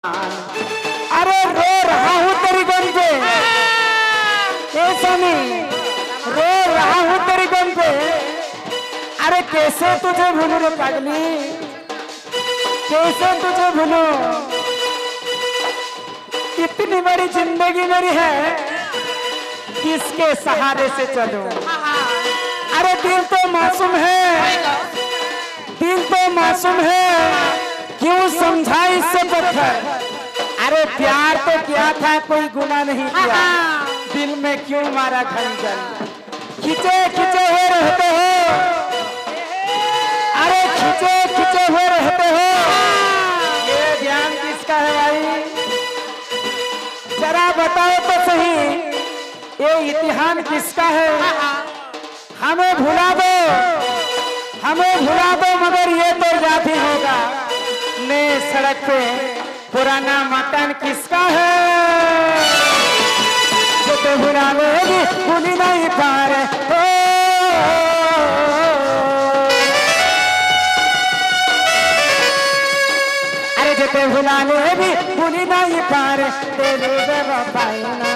अरे रो रहा हूँ तेरी गम पे, कैसा नहीं रो रहा हूँ तेरी गम पे। अरे कैसे तुझे भूलूं रे पागली, कैसे तुझे भूलूं। इतनी बड़ी जिंदगी मेरी है, किसके सहारे से चलूं। अरे दिल तो मासूम है, दिल तो मासूम है, क्यों समझा इससे पत्थर। अरे प्यार तो किया था, कोई गुनाह नहीं किया, दिल में क्यों मारा खंजर। खिंचे खिंचे हुए रहते हो, अरे खिंचे खिंचे हुए रहते हो। ये ध्यान किसका है भाई, जरा बताओ तो सही, ये इतिहास किसका है। हमें भुला दो, हमें भुला दो, मगर ये तो याद ही होगा। नए सड़क पे पुराना मकान किसका है, जो तो भुला लोगी भूली नहीं पा रहे। अरे जो तो भुला लोगी भूली नहीं पा रहे, तेरे बेवफाई ना